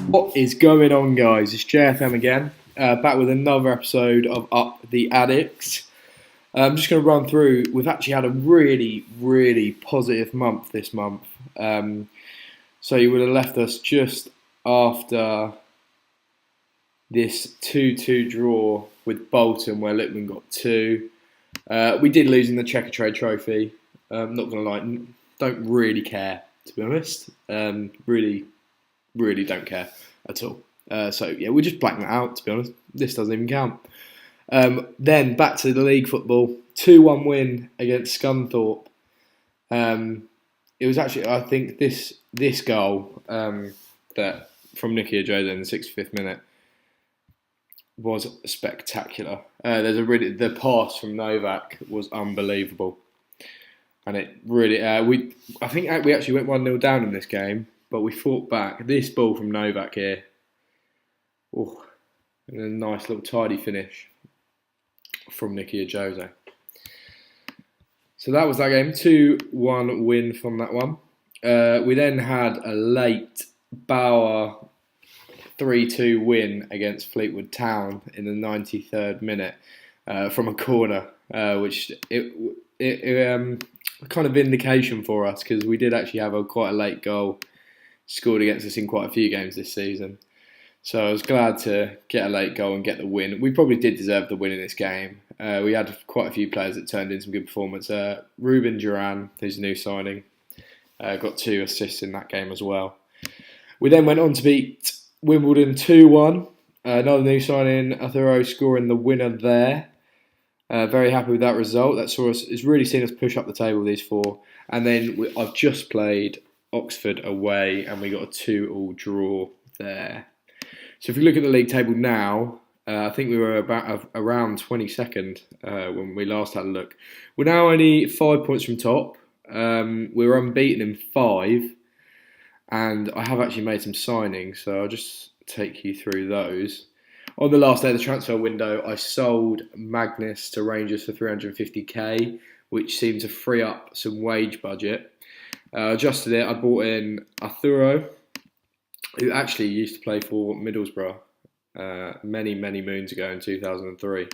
What is going on, guys? It's JFM again, back with another episode of Up the Addicts. I'm just going to run through. We've actually had a really positive month this month. So you would have left us just after this 2-2 draw with Bolton, where Littman got 2. We did lose in the Checker Trade Trophy. Not going to lie, don't really care, to be honest. Really don't care at all. So yeah, we just blanked that out, to be honest. This doesn't even count. Then back to the league football, 2-1 win against Scunthorpe. It was actually, I think, this goal that from Nicky Ajoda in the 65th minute was spectacular. The pass from Novak was unbelievable, and it really I think we actually went 1-0 down in this game, but we fought back. This ball from Novak here, and a nice little tidy finish from Nicky Ajoda. So that was that game, 2-1 win from that one. We then had a late Bauer 3-2 win against Fleetwood Town in the 93rd minute from a corner, which it kind of vindication for us, because we did actually have quite a late goal scored against us in quite a few games this season. So I was glad to get a late goal and get the win. We probably did deserve the win in this game. We had quite a few players that turned in some good performance. Ruben Duran, who's a new signing, got 2 assists in that game as well. We then went on to beat Wimbledon 2-1. Another new signing, ARTHURO, scoring the winner there. Very happy with that result. It's really seen us push up the table, these 4. And then I've just played Oxford away, and we got a 2-2 draw there. So if you look at the league table now, I think we were around 22nd when we last had a look. We're now only 5 points from top. We're unbeaten in 5, and I have actually made some signings, so I'll just take you through those. On the last day of the transfer window, I sold Magnus to Rangers for 350k, which seemed to free up some wage budget. Adjusted it. I bought in Arthuro, who actually used to play for Middlesbrough many moons ago in 2003.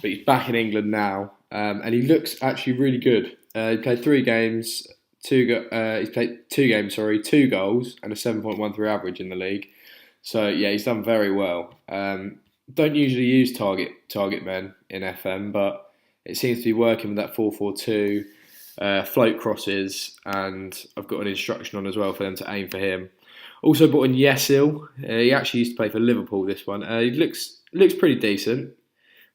But he's back in England now, and he looks actually really good. He played 3 games, he's played 2 games, 2 goals, and a 7.13 average in the league. So yeah, he's done very well. Don't usually use target men in FM, but it seems to be working with that 4-4-2. Float crosses, and I've got an instruction on as well for them to aim for him. Also bought in Yesil. He actually used to play for Liverpool, this one. He looks pretty decent.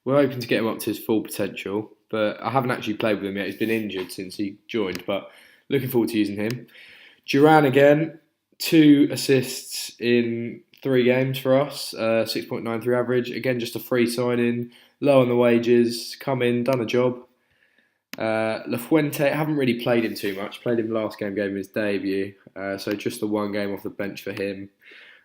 We're hoping to get him up to his full potential, but I haven't actually played with him yet. He's been injured since he joined, but looking forward to using him. Duran again, 2 assists in 3 games for us, 6.93 average. Again, just a free signing, low on the wages, come in, done a job. La Fuente, I haven't really played him too much. Played him last game, gave him his debut. So just the 1 game off the bench for him.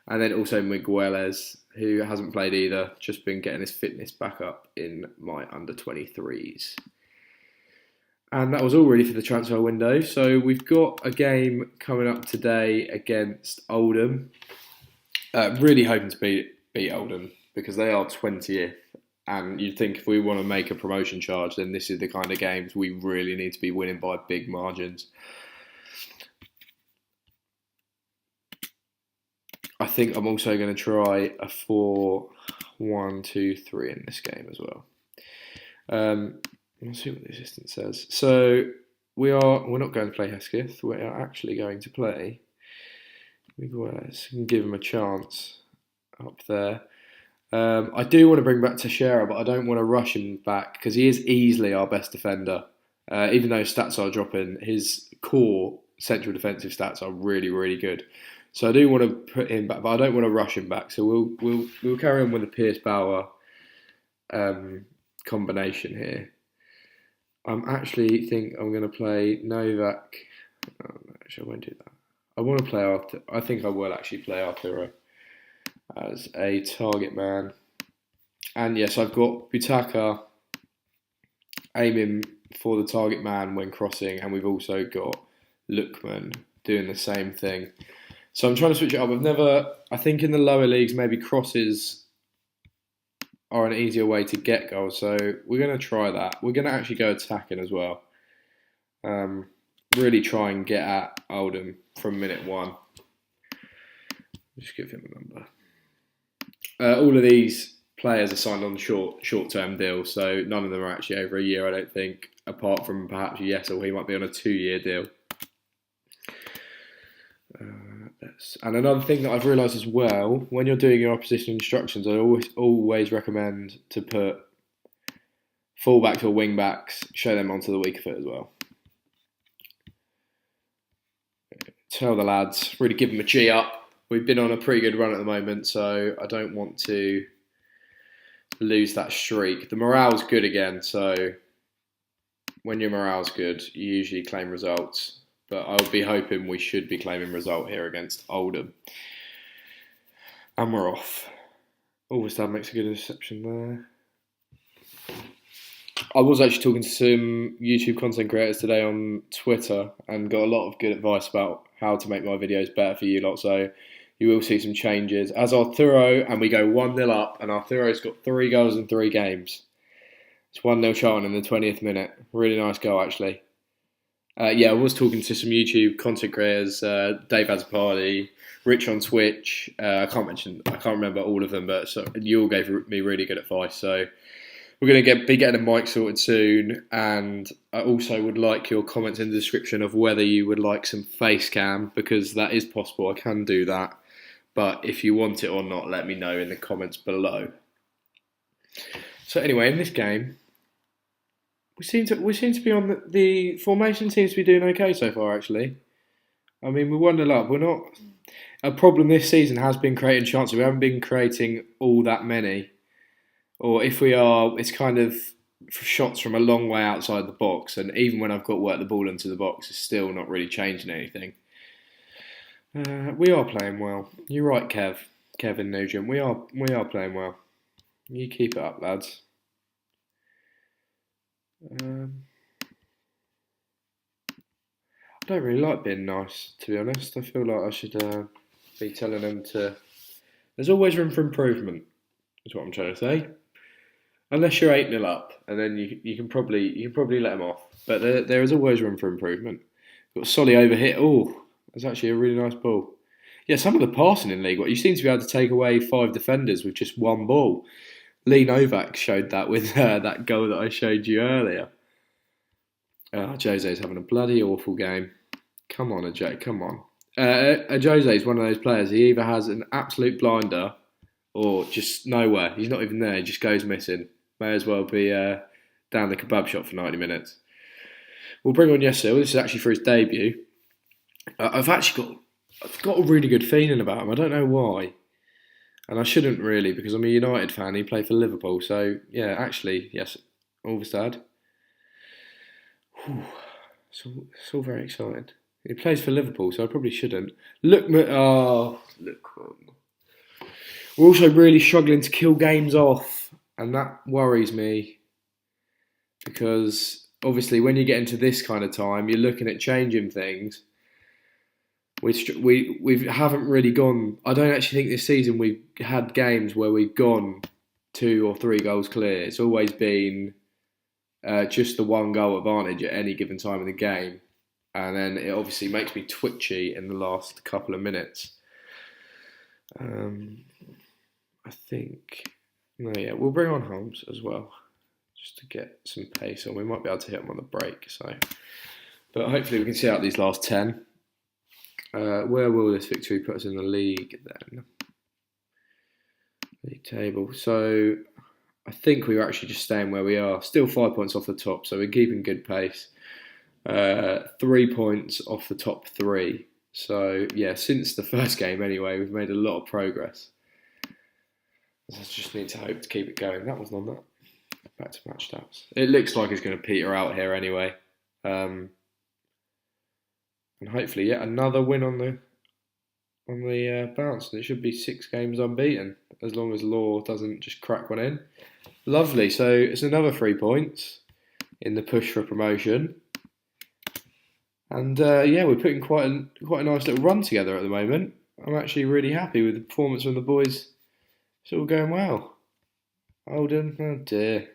And then also Migueles, who hasn't played either, just been getting his fitness back up in my under-23s. And that was all really for the transfer window. So we've got a game coming up today against Oldham. Really hoping to beat Oldham, because they are 20th. And you'd think if we want to make a promotion charge, then this is the kind of games we really need to be winning by big margins. I think I'm also going to try a 4-1-2-3 in this game as well. Let's see what the assistant says. So we're not going to play Hesketh. We are actually going to play Migueles. We can give him a chance up there. I do want to bring back Teixeira, but I don't want to rush him back, because he is easily our best defender. Even though his stats are dropping, his core central defensive stats are really good. So I do want to put him back, but I don't want to rush him back. So we'll carry on with the Pierce Bauer combination here. I'm actually think I'm going to play Novak. Oh, no, actually, I won't do that. I want to play Arthur. I think I will actually play Arthuro as a target man. And yes, I've got Butaka aiming for the target man when crossing, and we've also got Lookman doing the same thing. So I'm trying to switch it up. I think in the lower leagues, maybe crosses are an easier way to get goals. So we're going to try that. We're going to actually go attacking as well. Really try and get at Oldham from minute 1. Just give him a number. All of these players are signed on short-term deals, so none of them are actually over a year, I don't think, apart from perhaps Yesel, he might be on a 2-year deal. And another thing that I've realised as well, when you're doing your opposition instructions, I always recommend to put fullbacks or wing-backs, show them onto the weaker foot as well. Tell the lads, really give them a G up. We've been on a pretty good run at the moment, so I don't want to lose that streak. The morale's good again, so when your morale's good, you usually claim results. But I'll be hoping we should be claiming result here against Oldham. And we're off. Alvestad makes a good interception there. I was actually talking to some YouTube content creators today on Twitter and got a lot of good advice about how to make my videos better for you lot. So you will see some changes. As Arthuro, and we go 1-0 up, and Arthuro's got 3 goals in 3 games. It's 1-0 Charlton in the 20th minute. Really nice goal, actually. I was talking to some YouTube content creators, Dave Azzopardi, Rich on Twitch. I can't remember all of them, but you all gave me really good advice. So we're going to be getting a mic sorted soon, and I also would like your comments in the description of whether you would like some face cam, because that is possible. I can do that, but if you want it or not, let me know in the comments below. So anyway, in this game, we seem to be on the formation seems to be doing okay so far, actually. I mean, we're 1-0 up. We're not. A problem this season has been creating chances. We haven't been creating all that many. Or if we are, it's kind of shots from a long way outside the box. And even when I've got work the ball into the box, it's still not really changing anything. We are playing well. You're right, Kevin Nugent. We are playing well. You keep it up, lads. I don't really like being nice, to be honest. I feel like I should be telling them to. There's always room for improvement, is what I'm trying to say. Unless you're 8-0 up, and then you can probably let them off. But there is always room for improvement. Got Solly over hit. Oh, that's actually a really nice ball. Yeah, some of the passing in League 1, you seem to be able to take away 5 defenders with just 1 ball. Lee Novak showed that with that goal that I showed you earlier. Jose's having a bloody awful game. Come on, Ajay, come on. Jose's one of those players, he either has an absolute blinder or just nowhere. He's not even there, he just goes missing. May as well be down the kebab shop for 90 minutes. We'll bring on Yesel. This is actually for his debut. I've got a really good feeling about him. I don't know why. And I shouldn't really, because I'm a United fan. He played for Liverpool. So, yeah, actually, yes, Alvestad. It's all very exciting. He plays for Liverpool, so I probably shouldn't. Look. We're also really struggling to kill games off, and that worries me. Because, obviously, when you get into this kind of time, you're looking at changing things. We haven't really gone. I don't actually think this season we've had games where we've gone 2 or 3 goals clear. It's always been just the 1 goal advantage at any given time in the game, and then it obviously makes me twitchy in the last couple of minutes. I think we'll bring on Holmes as well, just to get some pace on. We might be able to hit him on the break. But hopefully we can see out these last 10. Where will this victory put us in the league then? League table. So I think we were actually just staying where we are. Still 5 points off the top, so we're keeping good pace. 3 points off the top 3. So yeah, since the first game anyway, we've made a lot of progress. I just need to hope to keep it going. That was on that. Back to match stats. It looks like it's going to peter out here anyway. And hopefully, yet another win on the bounce. And it should be 6 games unbeaten, as long as Law doesn't just crack one in. Lovely. So it's another 3 points in the push for promotion. And we're putting quite a nice little run together at the moment. I'm actually really happy with the performance from the boys. It's all going well. Holden, oh dear.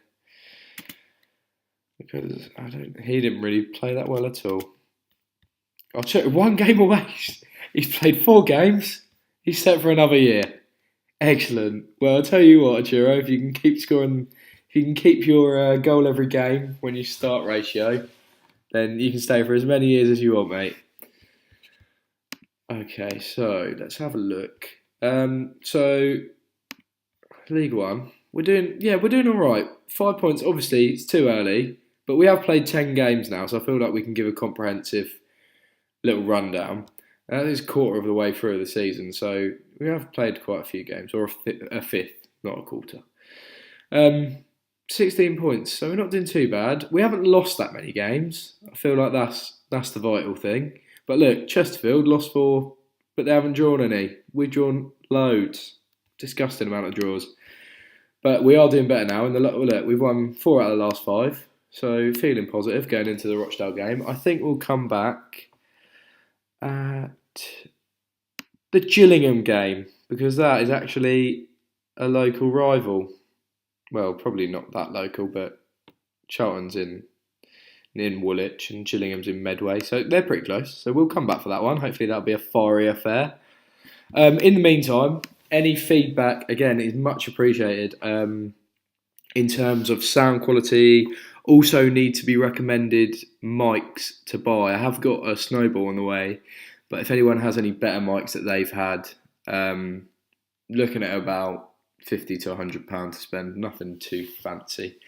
Because he didn't really play that well at all. I'll check 1 game away. He's played 4 games. He's set for another year. Excellent. Well, I'll tell you what, Arturo, if you can keep scoring, if you can keep your goal every game when you start ratio, then you can stay for as many years as you want, mate. Okay, so let's have a look. So League One, we're doing all right. 5 points. Obviously, it's too early, but we have played 10 games now, so I feel like we can give a comprehensive little rundown. That is a quarter of the way through the season, so we have played quite a few games, or a fifth, not a quarter. 16 points, so we're not doing too bad. We haven't lost that many games. I feel like that's the vital thing. But look, Chesterfield lost 4, but they haven't drawn any. We've drawn loads. Disgusting amount of draws. But we are doing better now. Look, we've won 4 out of the last 5, so feeling positive going into the Rochdale game. I think we'll come back at the Gillingham game, because that is actually a local rival. Well, probably not that local, but Charlton's in Woolwich and Gillingham's in Medway, so they're pretty close. So we'll come back for that one. Hopefully that'll be a fiery affair. In the meantime, any feedback, again, is much appreciated in terms of sound quality. Also need to be recommended mics to buy. I have got a Snowball on the way, but if anyone has any better mics that they've had, looking at about £50 to £100 to spend, nothing too fancy.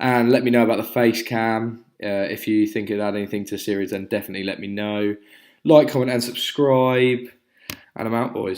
And let me know about the face cam. If you think it'd add anything to the series, then definitely let me know. Like, comment and subscribe. And I'm out, boys.